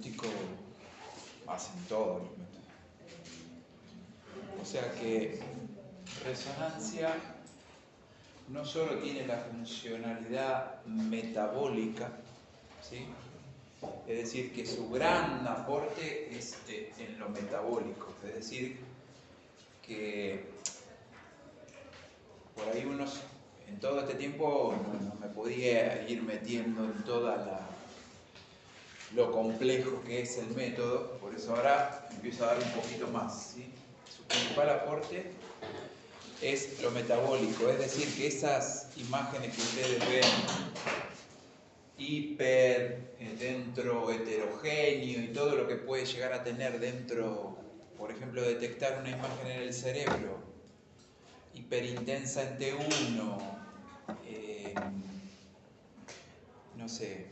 diagnóstico hacen todos los métodos. O sea que resonancia no solo tiene la funcionalidad metabólica, ¿sí? Es decir, que su gran aporte es en lo metabólico, es decir, que por ahí en todo este tiempo no me podía ir metiendo en toda lo complejo que es el método, por eso ahora empiezo a dar un poquito más, ¿sí? Su principal aporte es lo metabólico, es decir, que esas imágenes que ustedes ven dentro heterogéneo y todo lo que puede llegar a tener dentro, por ejemplo, detectar una imagen en el cerebro hiperintensa en T1, no sé,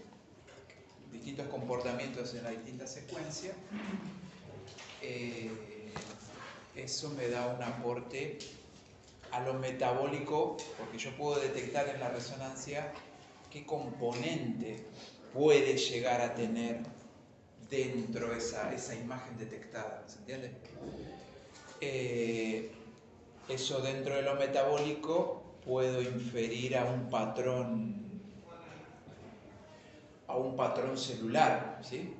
distintos comportamientos en la distinta secuencia, eso me da un aporte a lo metabólico, porque yo puedo detectar en la resonancia qué componente puede llegar a tener dentro esa imagen detectada, ¿se entiende? Eso dentro de lo metabólico puedo inferir a un patrón celular, ¿sí?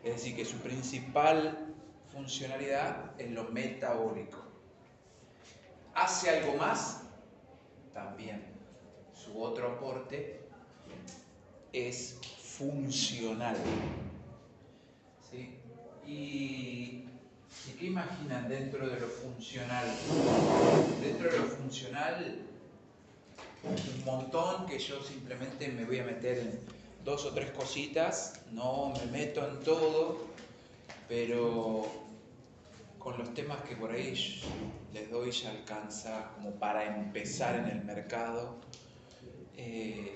Es decir, que su principal funcionalidad es lo metabólico. ¿Hace algo más? También. Su otro aporte es funcional, ¿sí? ¿Y qué imaginan dentro de lo funcional? Dentro de lo funcional, un montón que yo simplemente me voy a meter en 2 o 3 cositas, no me meto en todo, pero con los temas que por ahí les doy ya alcanza como para empezar en el mercado.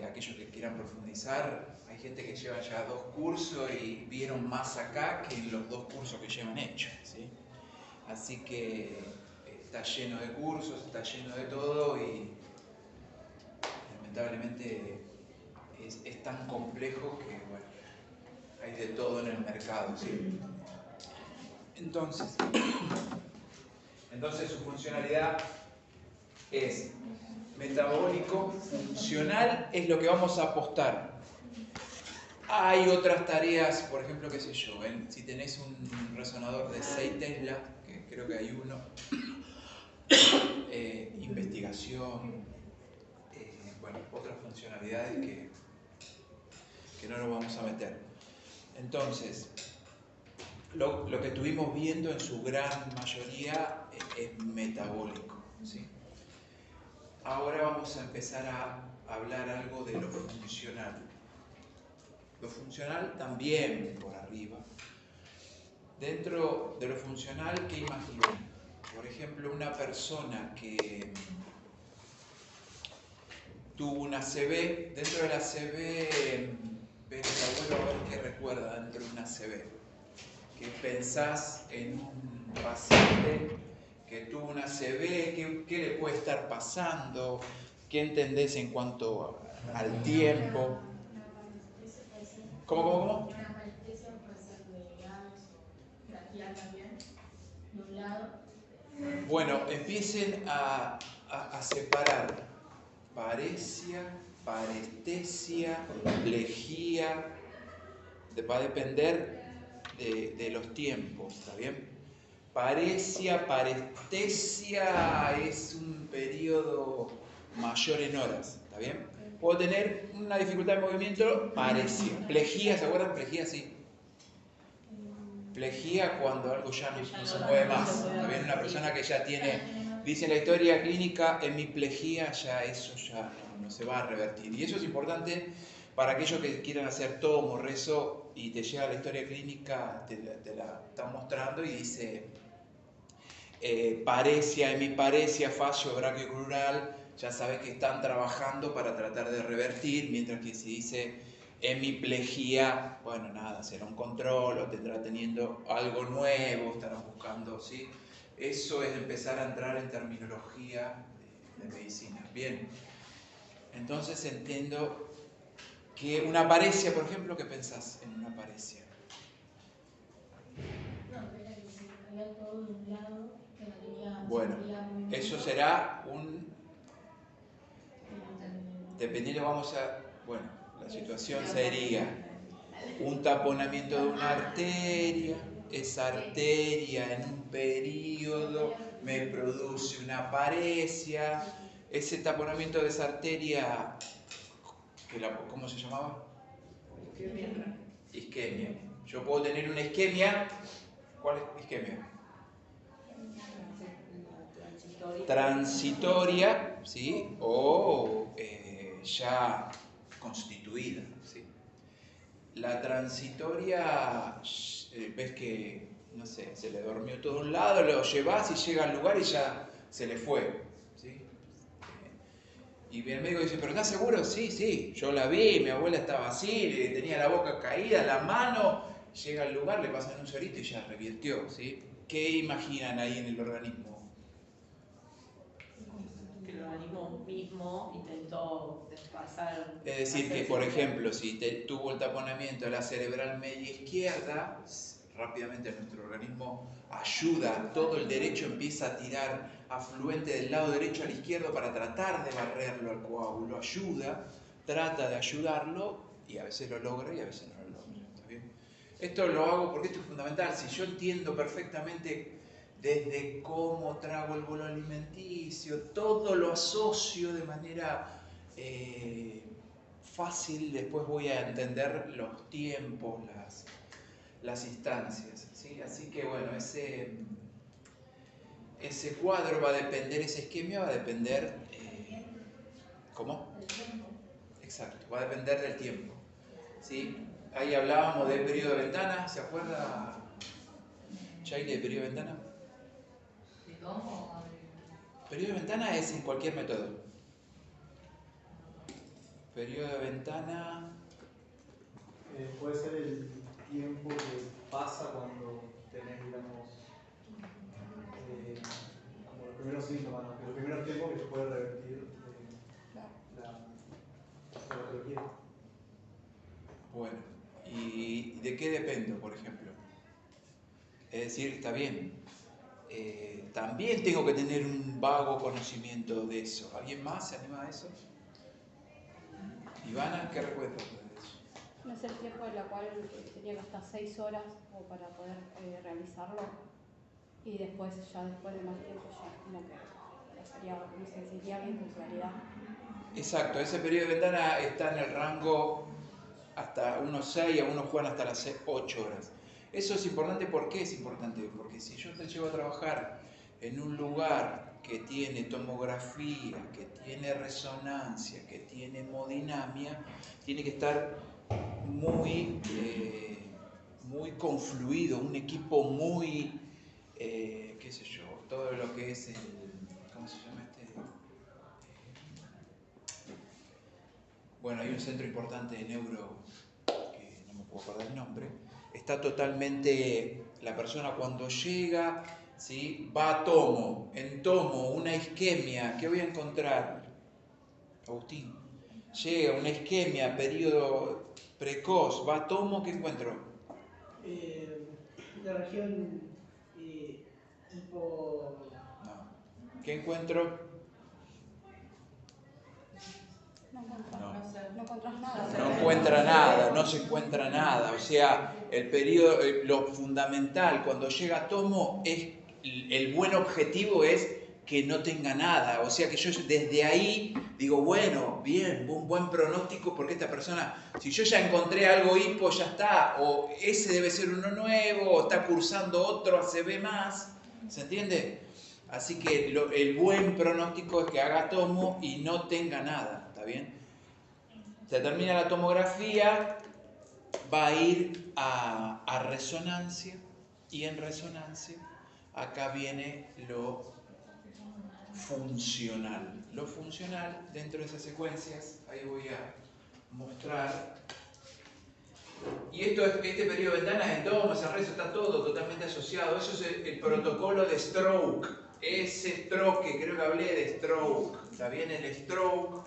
Aquellos que quieran profundizar, hay gente que lleva ya 2 cursos y vieron más acá que en los 2 cursos que llevan hechos, ¿sí? Así que está lleno de cursos, está lleno de todo y lamentablemente es tan complejo que, bueno, hay de todo en el mercado, ¿sí? Entonces su funcionalidad es metabólico, funcional, es lo que vamos a apostar. Hay otras tareas, por ejemplo, qué sé yo, si tenés un resonador de 6 Tesla, que creo que hay uno, investigación, bueno, otras funcionalidades que no nos vamos a meter. Entonces, lo que estuvimos viendo en su gran mayoría es metabólico, ¿sí? Ahora vamos a empezar a hablar algo de lo funcional. Lo funcional también por arriba. Dentro de lo funcional, ¿qué imaginan? Por ejemplo, una persona que tuvo una ACV, dentro de la ACV, ven el abuelo a ver qué recuerda dentro de una ACV. ¿Qué pensás en un paciente que tuvo una ACV? ¿Qué le puede estar pasando? ¿Qué entendés en cuanto al tiempo? ¿Cómo? Bueno, empiecen a separar paresia, parestesia, plejía, va a depender de los tiempos, ¿está bien? Paresia, parestesia es un periodo mayor en horas, ¿está bien? Puedo tener una dificultad de movimiento, paresia. Plejía, ¿se acuerdan? Plejía, sí. Plejía cuando algo ya no se mueve más. ¿Está bien? Una persona que ya tiene, dice en la historia clínica, hemiplegia, ya eso ya no se va a revertir. Y eso es importante para aquellos que quieran hacer tomo, rezo y te llega la historia clínica, te la están mostrando y dice paresia, hemiparesia, fascio brachiocrural, ya sabes que están trabajando para tratar de revertir, mientras que si dice hemiplegia, bueno, nada, será un control o tendrá teniendo algo nuevo, estarán buscando, ¿sí? Eso es empezar a entrar en terminología de medicina. Bien, entonces entiendo que una paresia, por ejemplo, ¿qué pensás en una paresia? todo de un lado, que la tenía... Bueno, eso será un... Dependiendo, vamos a... Bueno, la situación sería un taponamiento de una arteria. Esa arteria en un periodo me produce una paresia. Ese taponamiento de esa arteria, ¿cómo se llamaba? Isquemia. Yo puedo tener una isquemia. ¿Cuál es isquemia? Transitoria, ¿sí? O ya constituida, ¿sí? La transitoria, ves que, no sé, se le durmió todo un lado, lo llevas y llega al lugar y ya se le fue, ¿sí? Y el médico dice, ¿pero estás seguro? Sí, sí, yo la vi, mi abuela estaba así, tenía la boca caída, la mano, llega al lugar, le pasan un solito y ya revirtió, ¿sí? ¿Qué imaginan ahí en el organismo? Que el organismo mismo intentó desplazar. Es decir, que por ejemplo, si tuvo el taponamiento de la cerebral media izquierda, rápidamente nuestro organismo ayuda, todo el derecho empieza a tirar afluente del lado derecho al izquierdo para tratar de barrerlo al coágulo, ayuda, trata de ayudarlo y a veces lo logra y a veces no lo logra. ¿Está bien? Esto lo hago porque esto es fundamental. Si yo entiendo perfectamente desde cómo trago el bolo alimenticio, todo lo asocio de manera fácil, después voy a entender los tiempos, las instancias, ¿sí? Así que bueno, ese cuadro va a depender, esa isquemia va a depender, ¿cómo? Exacto, va a depender del tiempo, ¿sí? Ahí hablábamos del periodo de ventana, ¿se acuerda, Chayle, de periodo de ventana? Periodo de ventana es en cualquier método. Periodo de ventana... puede ser el tiempo que pasa cuando tenés, digamos, como los primeros síntomas, ¿no? Que los primeros tiempos que se puede revertir la patología. Bueno, ¿y de qué dependo, por ejemplo? Es decir, está bien, también tengo que tener un vago conocimiento de eso. ¿Alguien más se anima a eso? Ivana, ¿qué recuerdas de eso? No es el tiempo en el cual tenía que estar 6 horas para poder realizarlo y después de más tiempo ya como que no se sentía bien con claridad. Exacto, ese periodo de ventana está en el rango hasta unos 6, a unos juegan hasta las 8 horas. Eso es importante, ¿por qué es importante? Porque si yo te llevo a trabajar en un lugar que tiene tomografía, que tiene resonancia, que tiene hemodinamia, tiene que estar muy confluido, un equipo muy, qué sé yo, todo lo que es el, ¿cómo se llama este? Bueno, hay un centro importante de neuro, que no me puedo acordar el nombre, está totalmente, la persona cuando llega, ¿sí? Va a tomo, en tomo, una isquemia, ¿qué voy a encontrar? Agustín, llega una isquemia, periodo precoz, va a tomo, ¿qué encuentro? La región hipo... No. ¿Qué encuentro? No encontrás nada. No encuentra nada, no se encuentra nada. O sea, el periodo, lo fundamental cuando llega a tomo es, el buen objetivo es que no tenga nada. O sea que yo desde ahí digo, bueno, bien, un buen pronóstico porque esta persona, si yo ya encontré algo hipo, ya está, o ese debe ser uno nuevo, o está cursando otro ACV más, ¿se entiende? Así que el buen pronóstico es que haga tomo y no tenga nada, ¿está bien? Se termina la tomografía, va a ir a resonancia y en resonancia acá viene lo funcional. Lo funcional dentro de esas secuencias, ahí voy a mostrar. Y este periodo de ventanas en tomo, ese rezo está todo totalmente asociado. Eso es el protocolo de stroke. Ese stroke, que creo que hablé de stroke. Está bien el stroke.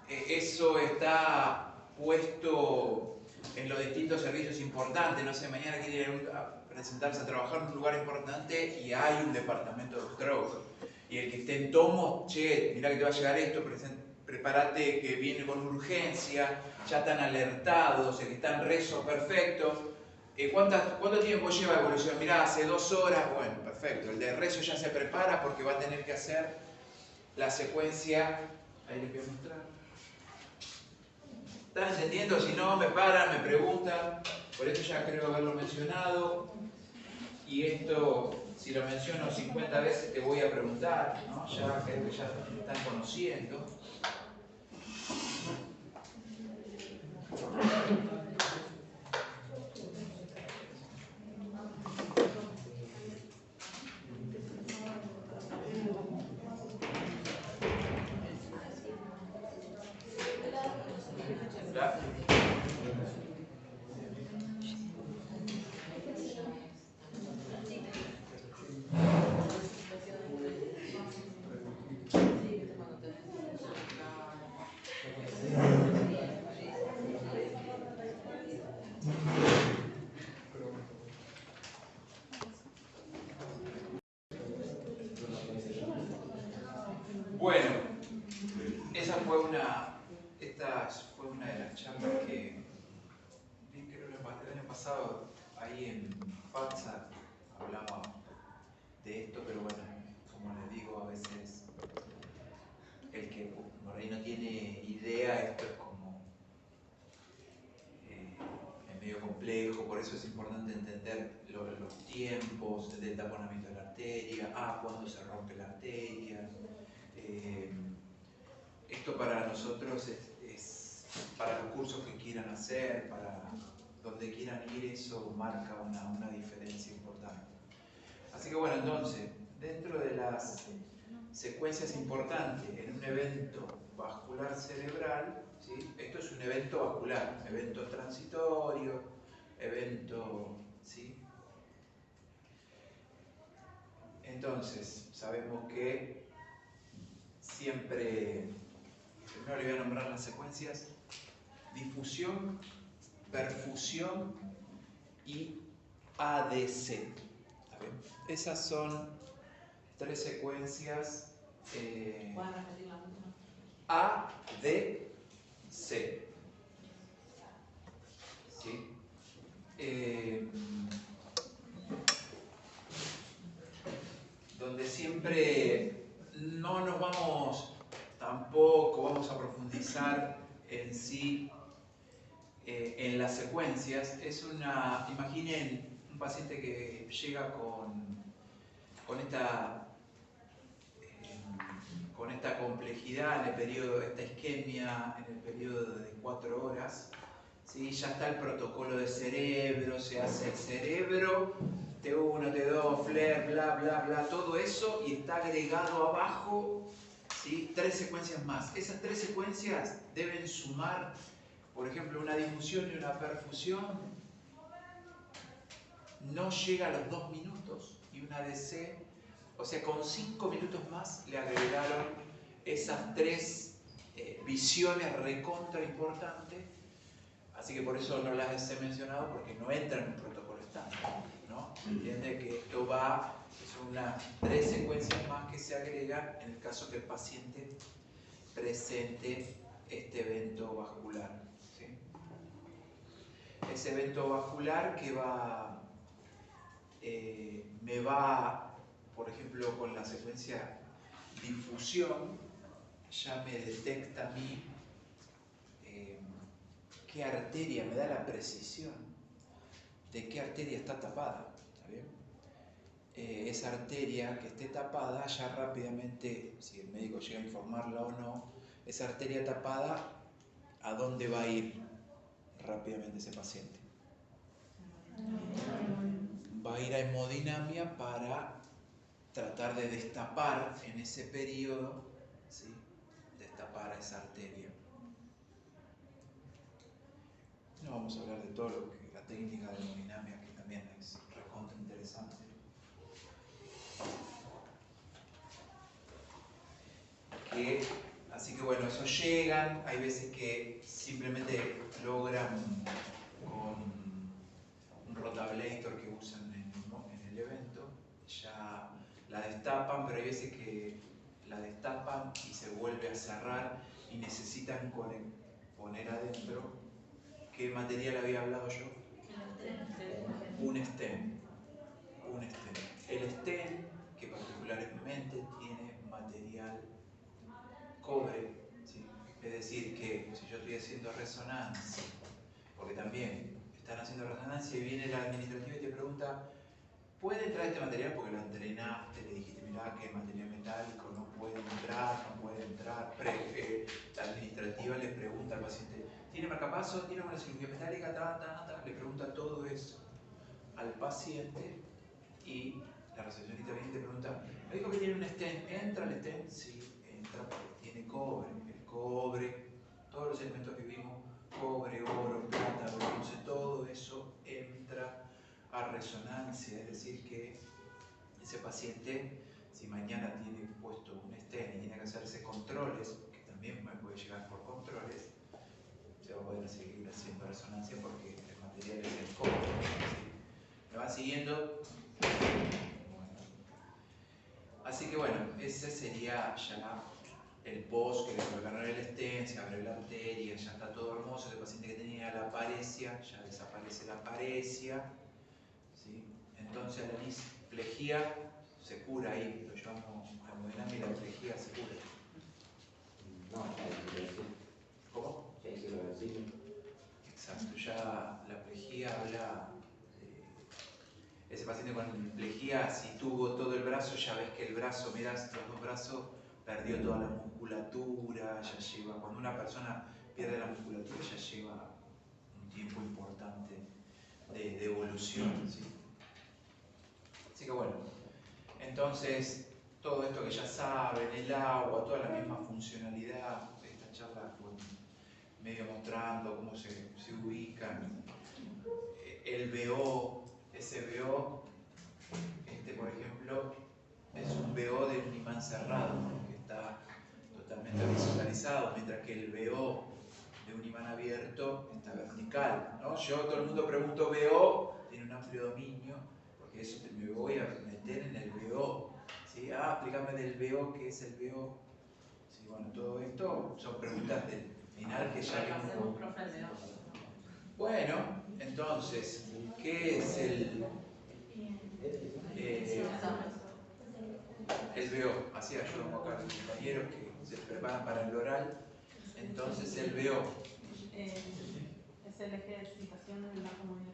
Eso está puesto en los distintos servicios importantes. No sé, mañana quieren presentarse a trabajar en un lugar importante y hay un departamento de stroke. Y el que esté en tomo, che, mirá que te va a llegar esto, prepárate que viene con urgencia, ya están alertados, el que está en rezo, perfecto. ¿Cuánto tiempo lleva evolución? Mirá, hace 2 horas, bueno, perfecto. El de rezo ya se prepara porque va a tener que hacer la secuencia. Ahí les voy a mostrar. ¿Están entendiendo? Si no, me paran, me preguntan. Por eso ya creo haberlo mencionado. Y esto, si lo menciono 50 veces, te voy a preguntar, ¿no? Ya creo que ya me están conociendo. Bueno, esta fue una de las charlas que creo que el año pasado ahí en FATSA hablamos de esto, pero bueno, como les digo, a veces el que por ahí no tiene idea, esto es como es medio complejo, por eso es importante entender los tiempos del taponamiento de la arteria, cuándo se rompe la arteria. Esto para nosotros es para los cursos que quieran hacer, para donde quieran ir, eso marca una diferencia importante. Así que bueno, entonces, dentro de las secuencias importantes en un evento vascular cerebral, ¿sí? Esto es un evento vascular, evento transitorio, evento, ¿sí? Entonces, sabemos que siempre, primero le voy a nombrar las secuencias: difusión, perfusión y ADC. Esas son 3 secuencias ¿Pueden repetir la última? ADC. ¿Sí? Donde siempre no nos tampoco vamos a profundizar en sí en las secuencias. Imaginen un paciente que llega con esta complejidad en el periodo, esta isquemia en el periodo de 4 horas, ¿sí? Ya está el protocolo de cerebro, se hace el cerebro, T1, T2, FLAIR, bla, bla, bla, todo eso, y está agregado abajo, ¿sí? 3 secuencias más. Esas 3 secuencias deben sumar, por ejemplo, una difusión y una perfusión, no llega a los 2 minutos, y una ADC, o sea, con 5 minutos más le agregaron esas 3 visiones recontra importantes. Así que por eso no las he mencionado, porque no entra en un protocolo estándar, ¿no? Entiende que esto son unas 3 secuencias más que se agregan en el caso que el paciente presente este evento vascular, ¿sí? Ese evento vascular que me va, por ejemplo, con la secuencia difusión, ya me detecta a mí qué arteria, me da la precisión de qué arteria está tapada, ¿está bien? Esa arteria que esté tapada, ya rápidamente, si el médico llega a informarla o no, esa arteria tapada, ¿a dónde va a ir rápidamente ese paciente? Va a ir a hemodinamia para tratar de destapar en ese periodo, ¿sí? Destapar a esa arteria. No vamos a hablar de todo lo que la técnica de hemodinamia, que también es recontra interesante. Así que bueno, eso llegan, hay veces que simplemente logran con un rotablator que usan en ya la destapan, pero hay veces que la destapan y se vuelve a cerrar y necesitan poner adentro. ¿Qué material había hablado yo? Un stem. Un stem. El stem, que particularmente tiene material cobre, ¿sí? Es decir, que si yo estoy haciendo resonancia, porque también están haciendo resonancia y viene la administrativa y te pregunta, ¿puede entrar este material? Porque lo entrenaste, le dijiste, mirá que es material metálico, no puede entrar, no puede entrar. La administrativa le pregunta al paciente, ¿tiene marcapaso? ¿Tiene una cirugía metálica? Le pregunta todo eso al paciente y la recepcionista viene y te pregunta, me dijo que tiene un stent, ¿entra el stent? Sí, entra porque tiene cobre. El cobre, todos los elementos que vimos, cobre, oro, plata, bronce, todo eso entra a resonancia, es decir que ese paciente, si mañana tiene puesto un stent y tiene que hacerse controles, que también me puede llegar por controles, se va a poder seguir haciendo resonancia porque el material es el cobre. ¿Sí? ¿Me van siguiendo? Bueno. Así que bueno, ese sería ya el post, que le colocaron el stent, se abre la arteria, ya está todo hermoso. El paciente que tenía la paresia, ya desaparece la paresia. ¿Sí? Entonces la displejía se cura ahí, lo llamamos hemodinamia y la displejía se cura. No, ¿Cómo? ya hice lo vencido. Exacto, ya la plejía habla de ese paciente con plejía, si tuvo todo el brazo, ya ves que el brazo, mirás los dos brazos, perdió toda la musculatura, ya lleva, cuando una persona pierde la musculatura ya lleva un tiempo importante de evolución, ¿sí? Así que bueno, entonces todo esto que ya saben, el agua, toda la misma funcionalidad, esta charla fue medio mostrando cómo se ubican, el BO, ese BO, por ejemplo, es un BO de un imán cerrado, que está totalmente horizontalizado, mientras que el BO de un imán abierto está vertical, ¿no? Yo, todo el mundo pregunto BO, tiene un amplio dominio, porque eso me voy a meter en el BO, ¿sí? Explícame del BO, ¿qué es el BO? Sí, bueno, todo esto son preguntas del final que ya vimos. Bueno, entonces, ¿qué es el BO? Así ayudamos acá a los compañeros que se preparan para el oral. Entonces, el BO. Es el eje de excitación de la comunidad.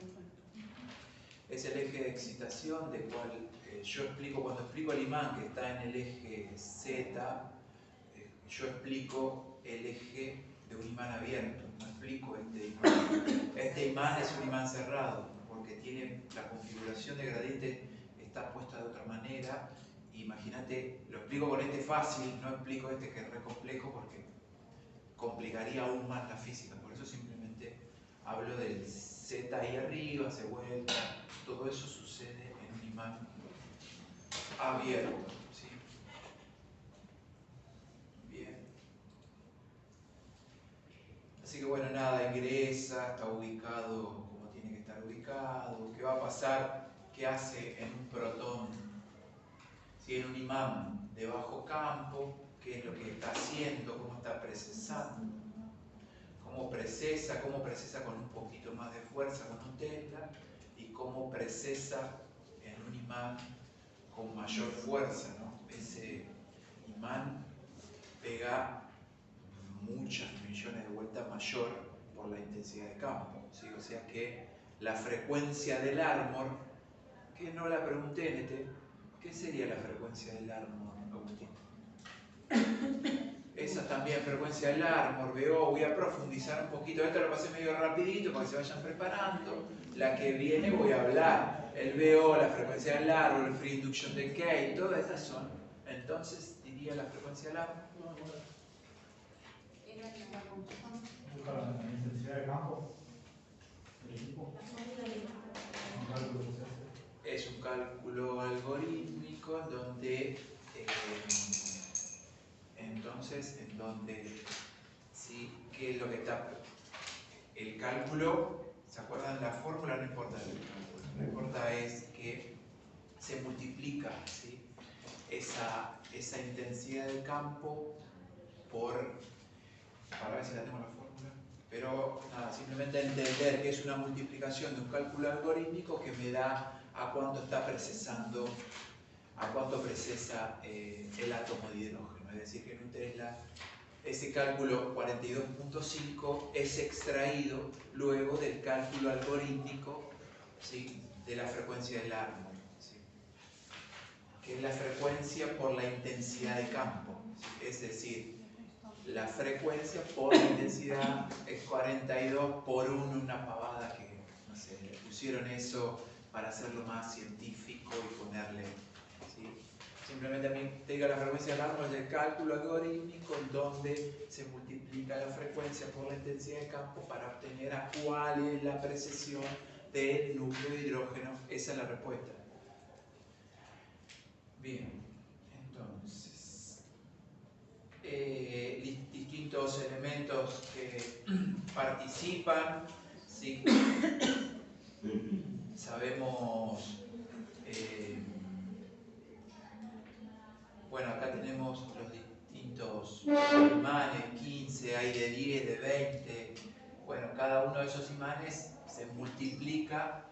Es el eje de excitación del cual yo explico, cuando explico el imán que está en el eje Z, yo explico el eje de un imán abierto, no explico este imán. Este imán es un imán cerrado, porque tiene la configuración de gradiente, está puesta de otra manera. Imagínate, lo explico con este fácil, no explico este que es re complejo porque complicaría aún más la física. Por eso simplemente hablo del Z ahí arriba, se vuelve, todo eso sucede en un imán abierto. ¿Sí? Bien. Así que bueno, nada, ingresa, está ubicado como tiene que estar ubicado. ¿Qué va a pasar? ¿Qué hace en un protón? Si en un imán de bajo campo, ¿qué es lo que está haciendo? ¿Cómo está procesando? ¿Cómo procesa con un poquito más de fuerza con un Tesla? Y cómo procesa en un imán con mayor fuerza, ¿no? Ese imán pega muchas millones de vueltas mayor por la intensidad de campo, ¿sí? O sea que la frecuencia del Armor, que no la pregunté en este, ¿qué sería la frecuencia del Armor, Agustín? Esa también, frecuencia del Armor, BO, voy a profundizar un poquito, esto lo pasé medio rapidito para que se vayan preparando, la que viene voy a hablar, el BO, la frecuencia del Armor, el Free Induction Decay, todas estas son, entonces diría la frecuencia del Armor. Busca la intensidad de campo del equipo. Es un cálculo algorítmico en donde, ¿sí? ¿Qué es lo que está? El cálculo, ¿se acuerdan la fórmula? No importa el cálculo, lo que importa es que se multiplica, ¿sí? esa intensidad del campo por, para ver si la tengo la fórmula, pero nada, simplemente entender que es una multiplicación de un cálculo algorítmico que me da a cuánto está procesando, a cuánto procesa el átomo de hidrógeno. Es decir, que en un Tesla ese cálculo 42.5 es extraído luego del cálculo algorítmico, ¿sí?, de la frecuencia del árbol, ¿sí?, que es la frecuencia por la intensidad de campo, ¿sí? Es decir, la frecuencia por la intensidad es 42 por 1, una pavada que, no sé, le pusieron eso para hacerlo más científico y ponerle, ¿sí? Simplemente a mí te diga la frecuencia del árbol del cálculo algorítmico en donde se multiplica la frecuencia por la intensidad de campo para obtener a cuál es la precesión del núcleo de hidrógeno. Esa es la respuesta. Bien, entonces, distintos elementos que participan, ¿sí? Sabemos, bueno, acá tenemos los distintos imanes, 15, hay de 10, de 20, bueno, cada uno de esos imanes se multiplica,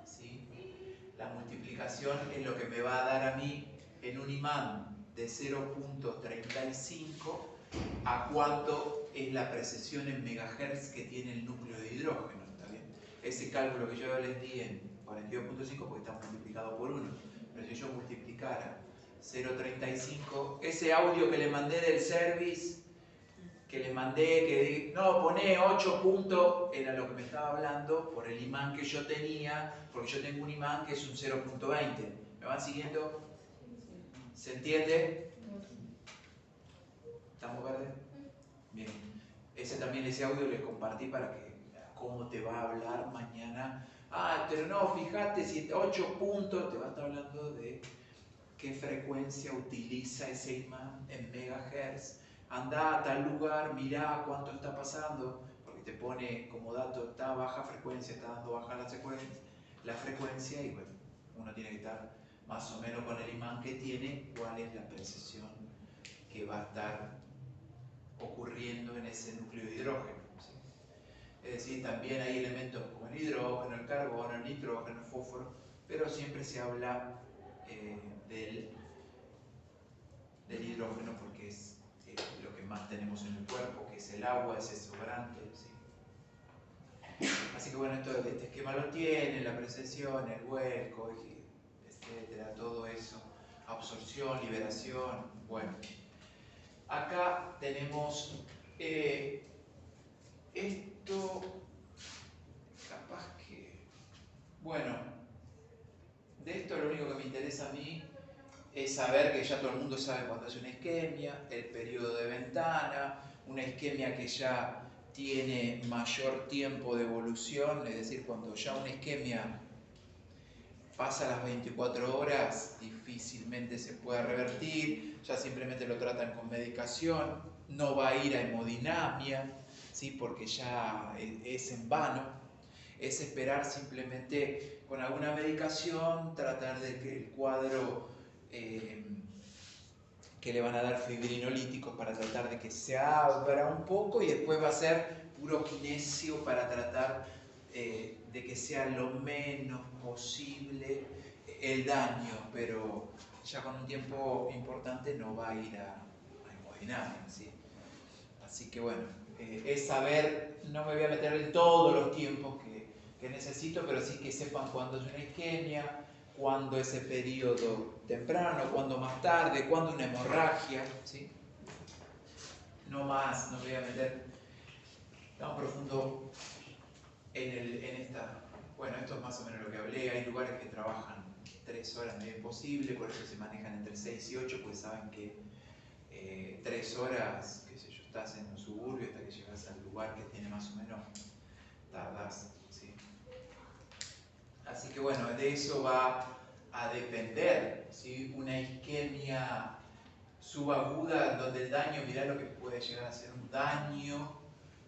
¿sí? La multiplicación es lo que me va a dar a mí en un imán de 0.35 a cuánto es la precesión en megahertz que tiene el núcleo de hidrógeno, ¿está bien? Ese cálculo que yo les di en 42.5 porque está multiplicado por 1, pero si yo multiplicara 0.35, ese audio que le mandé del service, que le mandé, que no, poné 8 puntos, era lo que me estaba hablando por el imán que yo tenía, porque yo tengo un imán que es un 0.20. ¿Me van siguiendo? ¿Se entiende? ¿Estamos verdes? Bien. Ese audio les compartí para que cómo te va a hablar mañana. Ah, pero no, fíjate, si 8 puntos, te va a estar hablando de qué frecuencia utiliza ese imán en megahertz. Anda a tal lugar, mirá cuánto está pasando, porque te pone como dato, está a baja frecuencia, está dando baja la frecuencia, y bueno, uno tiene que estar más o menos con el imán que tiene, cuál es la precesión que va a estar ocurriendo en ese núcleo de hidrógeno, ¿sí? Es decir, también hay elementos como el hidrógeno, el carbono, el nitrógeno, el fósforo, pero siempre se habla del hidrógeno porque es lo que más tenemos en el cuerpo, que es el agua, ese sobrante, ¿sí? Así que bueno, este esquema lo tiene, la precesión, el hueco, etcétera, todo eso, absorción, liberación, bueno. Acá tenemos esto, capaz que, bueno, de esto lo único que me interesa a mí es saber que ya todo el mundo sabe cuándo es una isquemia, el periodo de ventana, una isquemia que ya tiene mayor tiempo de evolución, es decir, cuando ya una isquemia pasa las 24 horas, difícilmente se puede revertir, ya simplemente lo tratan con medicación, no va a ir a hemodinamia, ¿sí?, porque ya es en vano, es esperar simplemente con alguna medicación, tratar de que el cuadro que le van a dar fibrinolíticos para tratar de que se abra un poco, y después va a ser puro kinesio para tratar de que sea lo menos posible el daño, pero ya con un tiempo importante no va a ir a hemodinamia, ¿sí? Así que bueno, es saber, no me voy a meter en todos los tiempos que necesito, pero sí que sepan cuándo es una isquemia, cuándo ese periodo temprano, cuándo más tarde, cuándo una hemorragia, ¿sí? No más, no me voy a meter tan profundo en esta. Bueno, esto es más o menos lo que hablé. Hay lugares que trabajan 3 horas, medio imposible, por eso se manejan entre 6 y 8, pues saben que 3 horas, qué sé yo, estás en un suburbio hasta que llegas al lugar que tiene más o menos, tardás, ¿sí? Así que bueno, de eso va a depender, ¿sí? Una isquemia subaguda donde el daño, mirá lo que puede llegar a ser un daño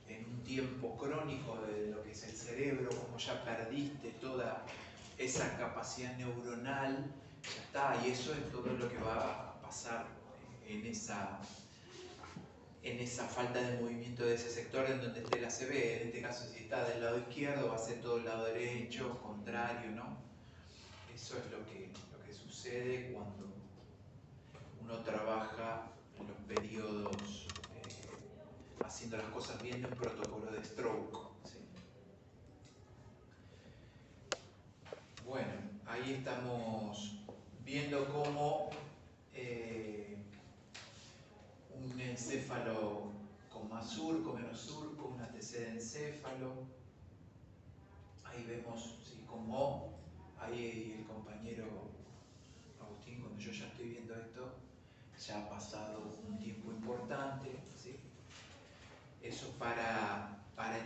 en un tiempo crónico de lo que es el cerebro, como ya perdiste toda esa capacidad neuronal ya está, y eso es todo lo que va a pasar en esa falta de movimiento de ese sector en donde esté la ACV. En este caso, si está del lado izquierdo, va a ser todo el lado derecho, contrario, ¿no? Eso es lo que sucede cuando uno trabaja en los periodos haciendo las cosas bien de un protocolo de stroke, ¿sí? Bueno, ahí estamos viendo cómo un encéfalo con más surco, menos surco, un ATC de encéfalo. Ahí vemos, ¿sí?, cómo ahí el compañero Agustín, cuando yo ya estoy viendo esto, ya ha pasado un tiempo importante, ¿sí? Eso para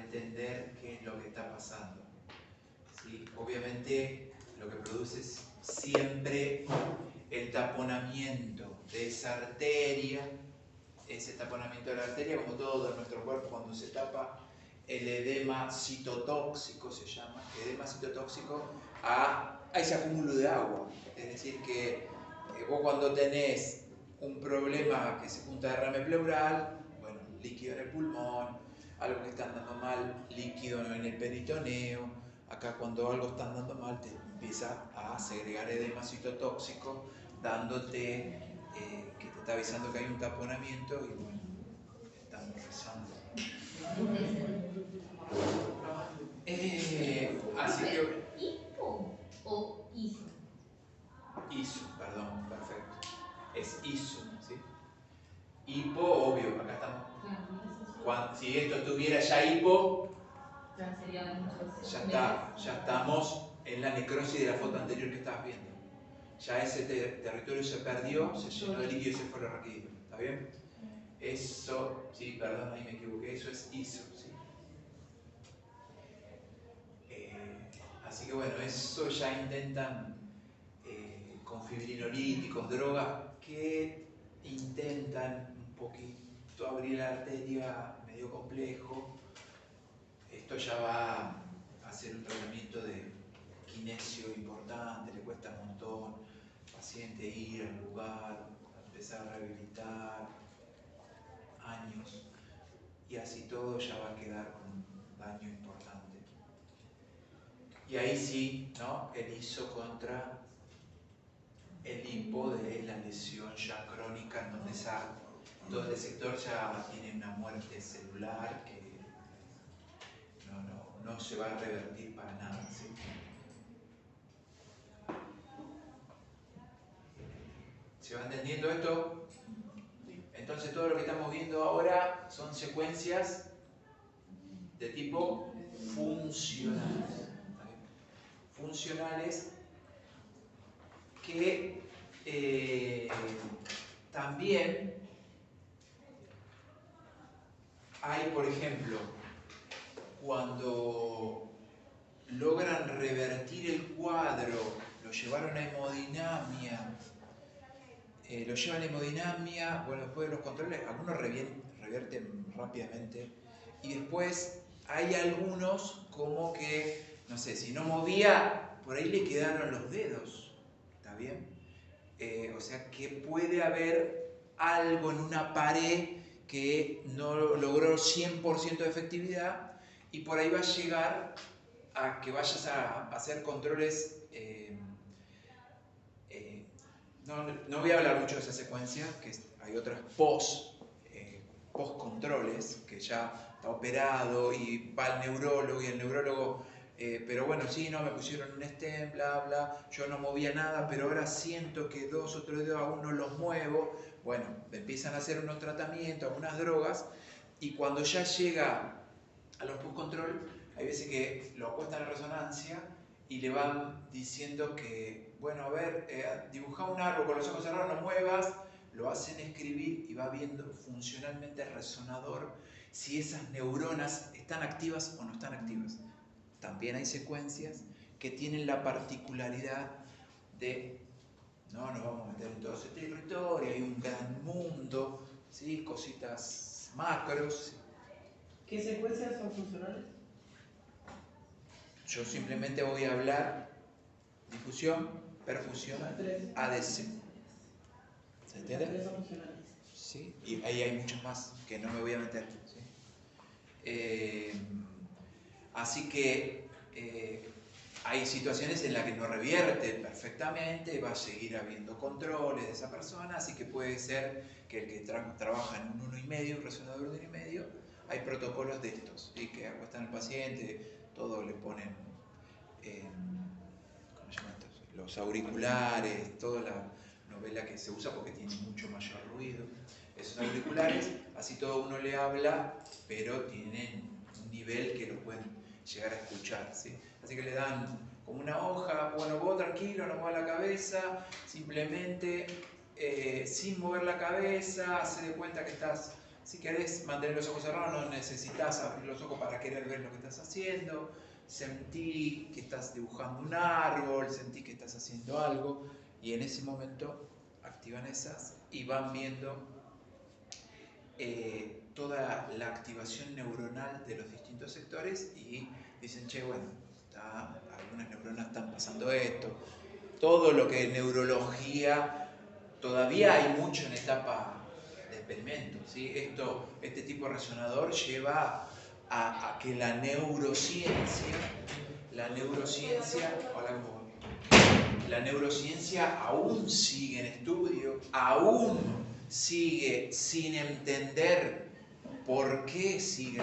entender qué es lo que está pasando, ¿sí? Obviamente lo que produce es siempre el taponamiento de esa arteria, ese taponamiento de la arteria, como todo en nuestro cuerpo cuando se tapa, el edema citotóxico se llama, edema citotóxico a ese acúmulo de agua. Es decir, que vos cuando tenés un problema que se junta derrame pleural, bueno, líquido en el pulmón, algo que está andando mal, líquido en el peritoneo, acá cuando algo está andando mal te empieza a segregar edema citotóxico, dándote que te está avisando que hay un taponamiento y bueno, estamos rezando. Así que... ¿Hipo o ISO? ISO, perdón, perfecto. Es ISO, ¿sí? Hipo, obvio, acá estamos. Si esto tuviera ya hipo, ya estamos en la necrosis de la foto anterior que estabas viendo. Ya ese territorio se perdió, se llenó de líquido cefalorraquídeo. ¿Está bien? Eso, sí, perdón, ahí me equivoqué, eso es ISO, ¿sí? Así que bueno, eso ya intentan con fibrinolíticos, drogas que intentan un poquito abrir la arteria, medio complejo. Esto ya va a ser un tratamiento de kinesio importante, le cuesta un montón al paciente ir al lugar, empezar a rehabilitar, años, y así todo ya va a quedar con un daño importante. Y ahí sí, ¿no?, el ISO contra el hipo de la lesión ya crónica, en donde todo el sector ya tiene una muerte celular que no se va a revertir para nada, ¿sí? ¿Se va entendiendo esto? Entonces todo lo que estamos viendo ahora son secuencias de tipo funcionales. Funcionales que también hay, por ejemplo, cuando logran revertir el cuadro, lo llevaron a hemodinamia, bueno, después de los controles, algunos revierten rápidamente, y después hay algunos como que, no sé, si no movía, por ahí le quedaron los dedos, ¿está bien? O sea que puede haber algo en una pared que no logró 100% de efectividad, y por ahí va a llegar a que vayas a hacer controles. No voy a hablar mucho de esa secuencia, que hay otras post-controles, que ya está operado y va al neurólogo, y el neurólogo, pero bueno, sí, no, me pusieron un stent, bla, bla, yo no movía nada, pero ahora siento que 2 o 3 dedos aún no los muevo. Bueno, empiezan a hacer unos tratamientos, algunas drogas, y cuando ya llega a los post-control, hay veces que lo acuestan en resonancia y le van diciendo que, bueno, a ver, dibujá un árbol con los ojos cerrados, no muevas, lo hacen escribir y va viendo funcionalmente el resonador si esas neuronas están activas o no están activas. También hay secuencias que tienen la particularidad de, no nos vamos a meter en todo ese territorio, hay un gran mundo, ¿sí?, cositas macros. ¿Qué secuencias son funcionales? Yo simplemente voy a hablar difusión, perfusión, Tres. ADC. ¿Se entiende? Tres son funcionales. Sí, y ahí hay muchos más que no me voy a meter. ¿Sí? Así que hay situaciones en las que no revierte perfectamente, va a seguir habiendo controles de esa persona, así que puede ser que el que trabaja en un 1,5, un resonador de 1,5, hay protocolos de estos, ¿sí? Que acuestan al paciente, todo le ponen, ¿cómo se llama esto? Los auriculares, toda la novela que se usa porque tiene mucho mayor ruido. Esos auriculares, así todo uno le habla, pero tienen un nivel que lo pueden llegar a escuchar, ¿sí? Así que le dan como una hoja, bueno, vos tranquilo, no mueva la cabeza, simplemente sin mover la cabeza, hace de cuenta que estás, si querés mantener los ojos cerrados, no necesitas abrir los ojos para querer ver lo que estás haciendo, sentí que estás dibujando un árbol, sentí que estás haciendo algo, y en ese momento activan esas y van viendo toda la activación neuronal de los distintos sectores y dicen, che, bueno, algunas neuronas están pasando esto. Todo lo que es neurología, todavía hay mucho en etapa de experimento, ¿sí? Este tipo de resonador lleva a que la neurociencia aún sigue en estudio, aún sigue sin entender por qué sigue